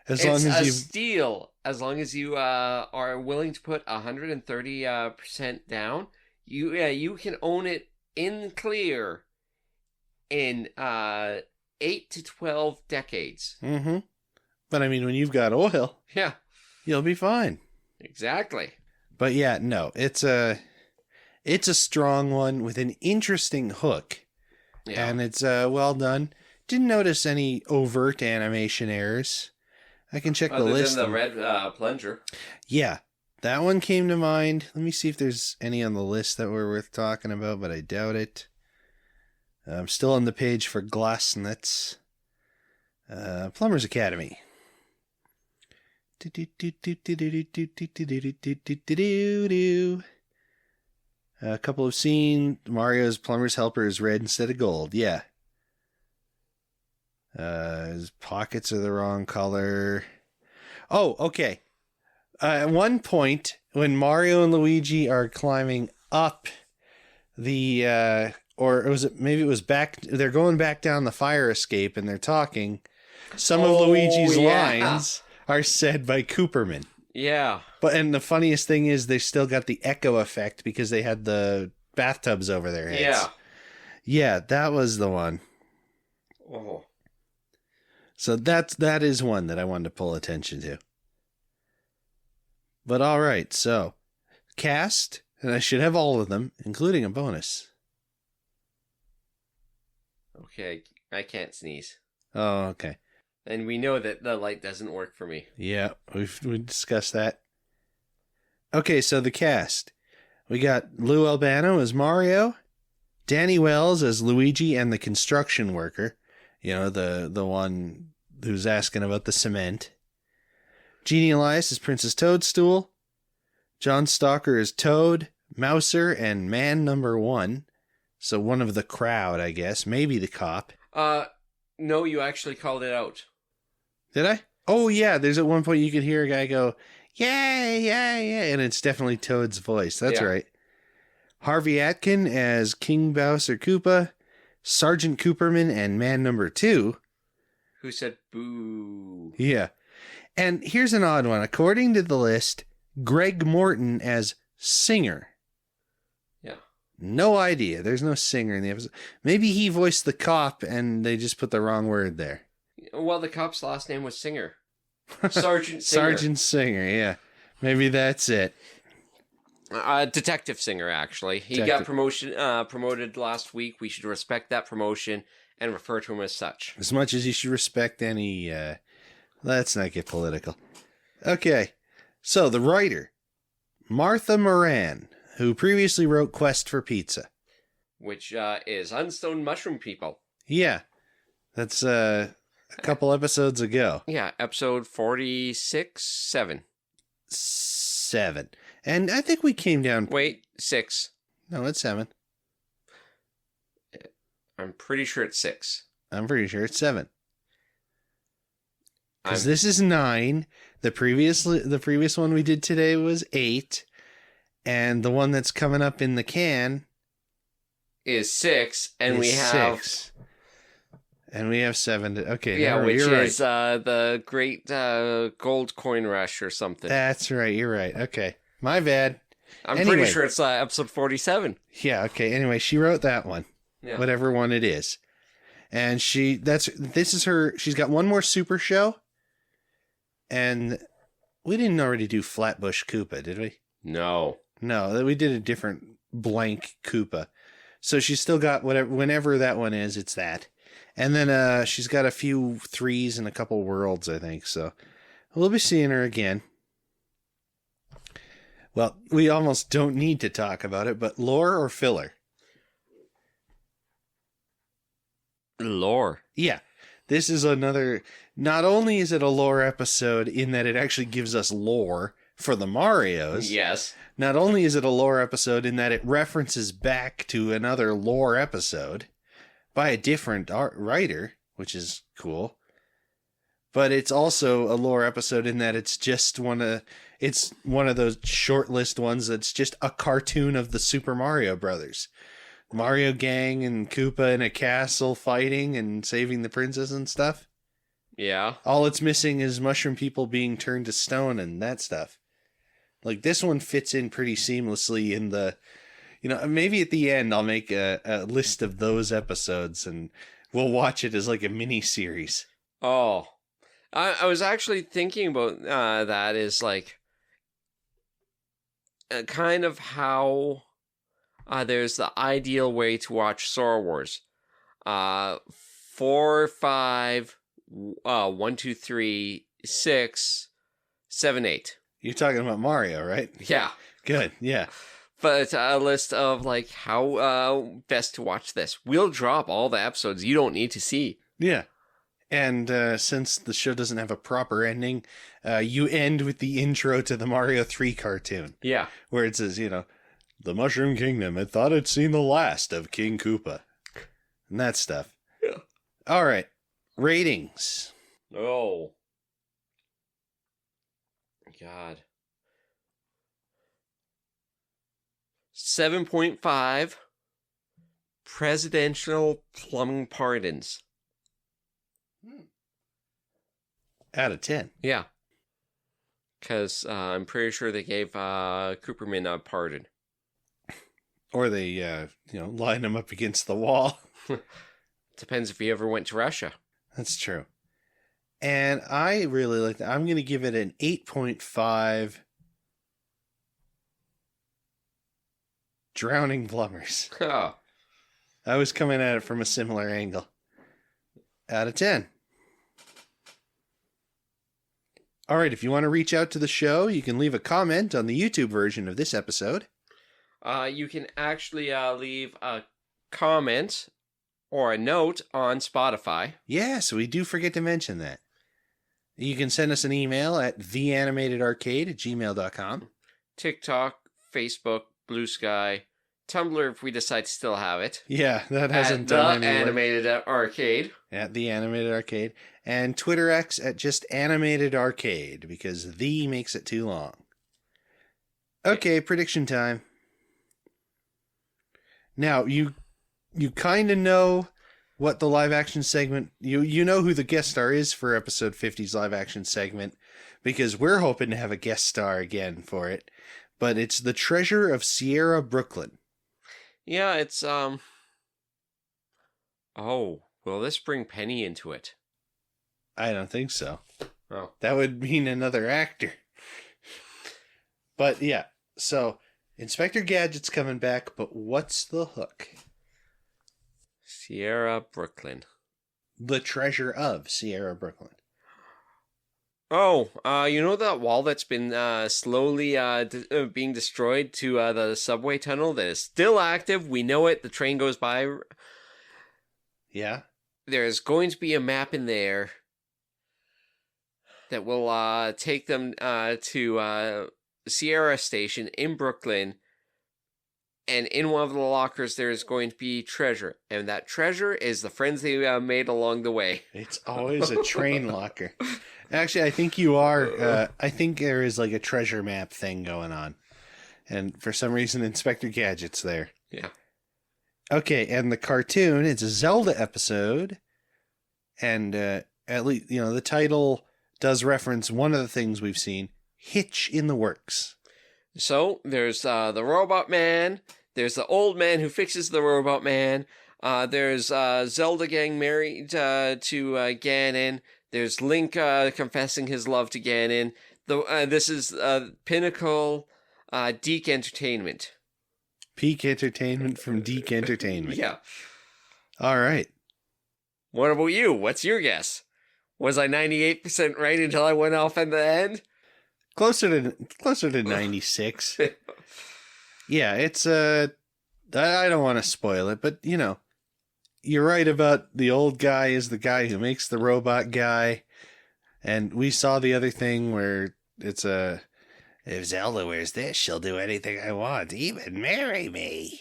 It's a steal. As long as you are willing to put 130% down, you can own it in clear in 8 to 12 decades. Mm-hmm. But I mean, when you've got oil, yeah, you'll be fine. Exactly. But yeah, no, it's a strong one with an interesting hook. Yeah. And it's well done. Didn't notice any overt animation errors. I can check the list. Other than the red plunger. Yeah, that one came to mind. Let me see if there's any on the list that were worth talking about, but I doubt it. I'm still on the page for Glasnuts. Plumbers Academy. A couple of scenes. Mario's plumber's helper is red instead of gold. Yeah. His pockets are the wrong color. Oh, okay. At one point, when Mario and Luigi are climbing up the, maybe it was back, they're going back down the fire escape and they're talking. Some of Luigi's lines are said by Cooperman. Yeah. And the funniest thing is they still got the echo effect because they had the bathtubs over their heads. Yeah. Yeah, that was the one. Oh. So that is one that I wanted to pull attention to. But all right, so cast, and I should have all of them, including a bonus. Okay, I can't sneeze. Oh, okay. And we know that the light doesn't work for me. Yeah, we discussed that. Okay, so the cast. We got Lou Albano as Mario, Danny Wells as Luigi and the construction worker. You know, the one who's asking about the cement. Jeannie Elias is Princess Toadstool. John Stalker is Toad, Mouser, and Man Number 1. So one of the crowd, I guess. Maybe the cop. No, you actually called it out. Did I? Oh, yeah. There's at one point you could hear a guy go, yay, yay, yay. And it's definitely Toad's voice. That's right. Harvey Atkin as King Bowser Koopa. Sergeant Cooperman and Man Number 2. Who said boo? Yeah. And here's an odd one. According to the list, Greg Morton as Singer. Yeah. No idea. There's no singer in the episode. Maybe he voiced the cop and they just put the wrong word there. Well, the cop's last name was Singer. Sergeant Singer. Sergeant Singer, yeah. Maybe that's it. Detective Singer, actually. He got promoted last week. We should respect that promotion and refer to him as such. As much as you should respect any... let's not get political. Okay, so the writer, Martha Moran, who previously wrote Quest for Pizza. Which is Unstone Mushroom People. Yeah, that's a couple episodes ago. Yeah, episode 46, 7. 7. And I think we came down... Wait, 6. No, it's 7. I'm pretty sure it's 6. I'm pretty sure it's 7. Because this is 9. The previous one we did today was 8. And the one that's coming up in the can... is 6. And we have... 6. And we have 7. Okay, yeah, which you're is right. The Great Gold Coin Rush or something. That's right, you're right. Okay, my bad. I'm pretty sure it's episode 47. Yeah, okay, anyway, she wrote that one. Yeah. Whatever one it is. And she's got one more super show. And we didn't already do Flatbush Koopa, did we? No, we did a different blank Koopa. So she's still got whenever that one is, it's that. And then she's got a few 3s and a couple worlds, I think. So we'll be seeing her again. Well, we almost don't need to talk about it, but lore or filler? Lore. Yeah. This is another... Not only is it a lore episode in that it actually gives us lore for the Marios. Yes. Not only is it a lore episode in that it references back to another lore episode by a different writer, which is cool, but it's also a lore episode in that it's just one of those short list ones that's just a cartoon of the Super Mario Brothers. Mario gang and Koopa in a castle fighting and saving the princess and stuff. Yeah. All it's missing is mushroom people being turned to stone and that stuff. Like, this one fits in pretty seamlessly in the, maybe at the end I'll make a list of those episodes and we'll watch it as like a mini series. Oh, I was actually thinking about that is like kind of how there's the ideal way to watch Star Wars. 4, 5, 1, 2, 3, 6, 7, 8. You're talking about Mario, right? Yeah. Good, yeah. But a list of like how best to watch this. We'll drop all the episodes you don't need to see. Yeah. And since the show doesn't have a proper ending, you end with the intro to the Mario 3 cartoon. Yeah. Where it says, the Mushroom Kingdom had thought it'd seen the last of King Koopa. And that stuff. Yeah. All right. Ratings. Oh. God. 7.5 presidential plumbing pardons. Out of 10. Yeah. Because I'm pretty sure they gave Cooperman a pardon. Or they, line him up against the wall. Depends if he ever went to Russia. That's true. And I really like that. I'm going to give it an 8.5 drowning plumbers. Oh. I was coming at it from a similar angle. Out of 10. All right, if you want to reach out to the show, you can leave a comment on the YouTube version of this episode. You can actually leave a comment or a note on Spotify. Yes, we do forget to mention that. You can send us an email at theanimatedarcade@gmail.com. TikTok, Facebook, Blue Sky, Tumblr if we decide to still have it. Yeah, that hasn't done The any work. Animated Arcade. At the Animated Arcade. And Twitter X at just Animated Arcade, because the makes it too long. Okay, prediction time. Now, you kind of know what the live action segment, you know who the guest star is for episode 50's live action segment, because we're hoping to have a guest star again for it, but it's the Treasure of Sierra Brooklyn. Yeah, it's, oh, will this bring Penny into it? I don't think so. Oh. That would mean another actor. But yeah, so Inspector Gadget's coming back, but what's the hook? Sierra Brooklyn. The Treasure of Sierra Brooklyn. Oh, you know that wall that's been slowly being destroyed to the subway tunnel that is still active? We know it. The train goes by. Yeah? There's going to be a map in there that will take them to Sierra Station in Brooklyn. And in one of the lockers, there's going to be treasure. And that treasure is the friends they made along the way. It's always a train locker. Actually, I think you are. I think there is like a treasure map thing going on. And for some reason, Inspector Gadget's there. Yeah. Okay, and the cartoon, it's a Zelda episode. And at least, the title does reference one of the things we've seen, Hitch in the Works. So, there's the Robot Man. There's the old man who fixes the Robot Man. There's Zelda getting married to Ganon. There's Link confessing his love to Ganon. This is Pinnacle Deke Entertainment. Peak Entertainment from Deke Entertainment. Yeah. All right. What about you? What's your guess? Was I 98% right until I went off at the end? Closer to 96. Yeah, it's I don't want to spoil it, but you're right about the old guy is the guy who makes the robot guy, and we saw the other thing where it's If Zelda wears this, she'll do anything I want, even marry me.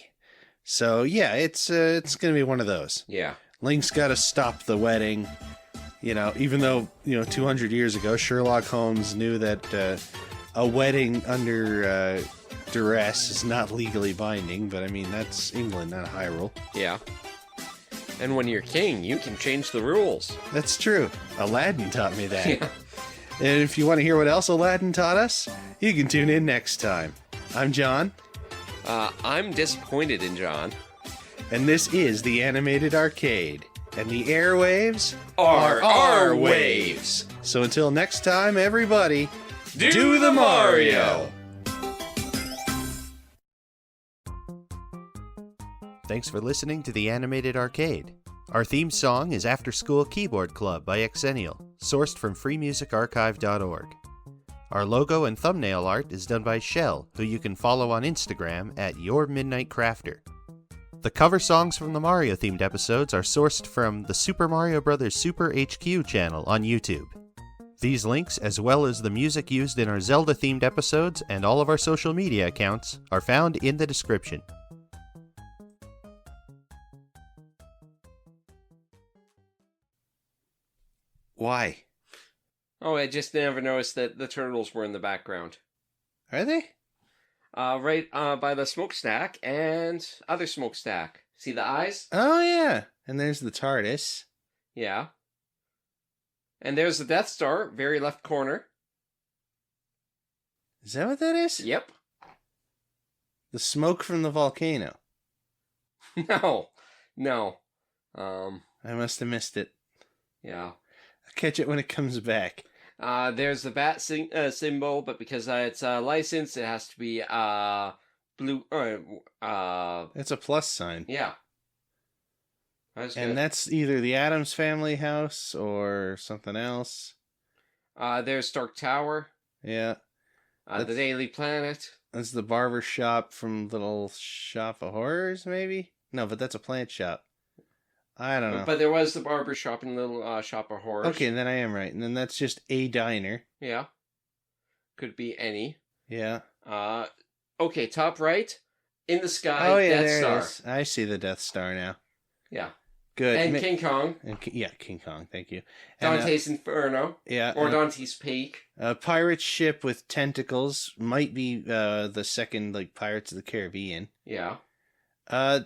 So, yeah, it's going to be one of those. Yeah. Link's got to stop the wedding. You know, even though, 200 years ago, Sherlock Holmes knew that a wedding under duress is not legally binding, but I mean, that's England, not Hyrule. Yeah. And when you're king, you can change the rules. That's true. Aladdin taught me that. Yeah. And if you want to hear what else Aladdin taught us, you can tune in next time. I'm John. I'm disappointed in John. And this is the Animated Arcade. And the airwaves are our waves. So until next time, everybody, Do the Mario! Thanks for listening to the Animated Arcade. Our theme song is After School Keyboard Club by Xennial, sourced from freemusicarchive.org. Our logo and thumbnail art is done by Shell, who you can follow on Instagram at YourMidnightCrafter. The cover songs from the Mario-themed episodes are sourced from the Super Mario Bros. Super HQ channel on YouTube. These links, as well as the music used in our Zelda-themed episodes and all of our social media accounts, are found in the description. Why? Oh, I just never noticed that the turtles were in the background. Are they? Right by the smokestack and other smokestack. See the eyes? Oh, yeah. And there's the TARDIS. Yeah. And there's the Death Star, very left corner. Is that what that is? Yep. The smoke from the volcano. No. I must have missed it. Yeah. I'll catch it when it comes back. There's the bat symbol, but because it's licensed, it has to be blue. It's a plus sign. Yeah. And that's either the Addams Family house or something else. There's Stark Tower. Yeah. The Daily Planet. That's the barber shop from Little Shop of Horrors, maybe? No, but that's a plant shop. I don't know. But there was the barber shop in Little Shop of Horrors. Okay, then I am right. And then that's just a diner. Yeah. Could be any. Yeah. Okay, top right. In the sky, oh, yeah, Death there Star. it is. I see the Death Star now. Yeah. Good. And King Kong. Yeah, King Kong, thank you. Dante's Inferno. Yeah. Or Dante's Peak. A pirate ship with tentacles. Might be the second, Pirates of the Caribbean. Yeah. In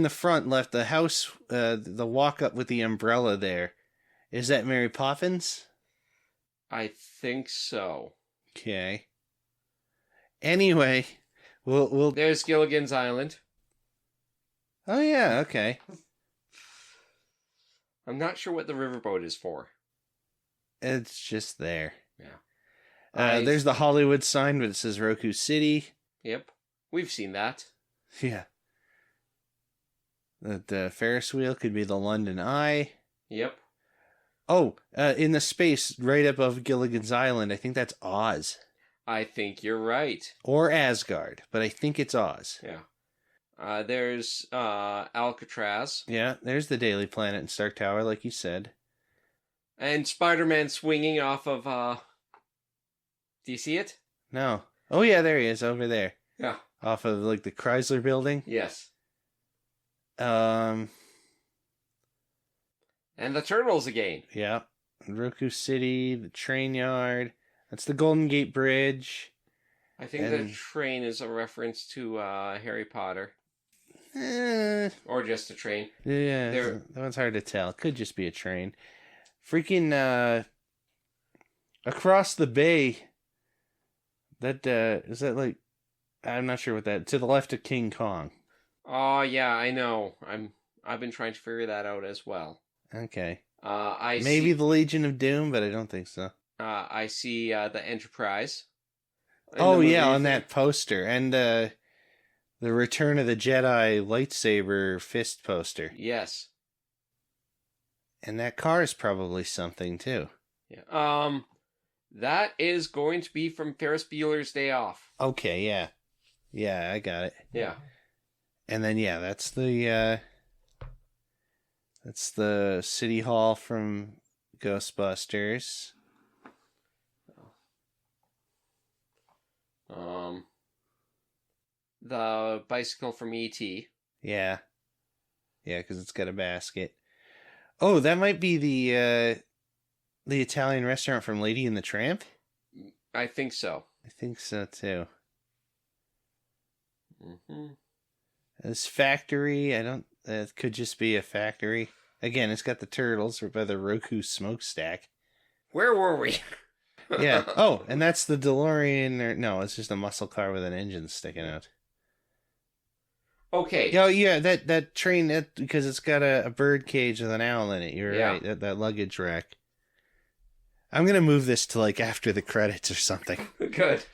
the front left, the house, the walk up with the umbrella there. Is that Mary Poppins? I think so. Okay. Anyway, we'll. There's Gilligan's Island. Oh yeah, okay. I'm not sure what the riverboat is for. It's just there. Yeah. There's the Hollywood sign, but it says Roku City. Yep. We've seen that. Yeah. The Ferris wheel could be the London Eye. Yep. Oh, in the space right above Gilligan's Island, I think that's Oz. I think you're right. Or Asgard, but I think it's Oz. Yeah. There's Alcatraz. Yeah, there's the Daily Planet and Stark Tower, like you said. And Spider-Man swinging off of, Do you see it? No. Oh, yeah, there he is, over there. Yeah. Off of, the Chrysler building? Yes. And the Turtles again. Yeah. Roku City, the train yard. That's the Golden Gate Bridge. I think the train is a reference to Harry Potter. Or just a train. Yeah, that one's hard to tell. Could just be a train. Freaking, across the bay, that, is that I'm not sure what that, to the left of King Kong. Oh, yeah, I know. I've been trying to figure that out as well. Okay. Maybe the Legion of Doom, but I don't think so. I see the Enterprise. Oh, yeah, on that poster. And the Return of the Jedi lightsaber fist poster. Yes. And that car is probably something, too. Yeah. That is going to be from Ferris Bueller's Day Off. Okay, yeah. Yeah, I got it. Yeah. And then, yeah, that's the City Hall from Ghostbusters. The bicycle from E.T. Yeah. Yeah, because it's got a basket. Oh, that might be the Italian restaurant from Lady and the Tramp? I think so. I think so, too. Mm-hmm. This factory, it could just be a factory. Again, it's got the turtles by the Roku smokestack. Where were we? Yeah. Oh, and that's the DeLorean. No, it's just a muscle car with an engine sticking out. Okay. Oh, yeah, that train, because it's got a bird cage with an owl in it. You're right, that luggage rack. I'm going to move this to, like, after the credits or something. Good.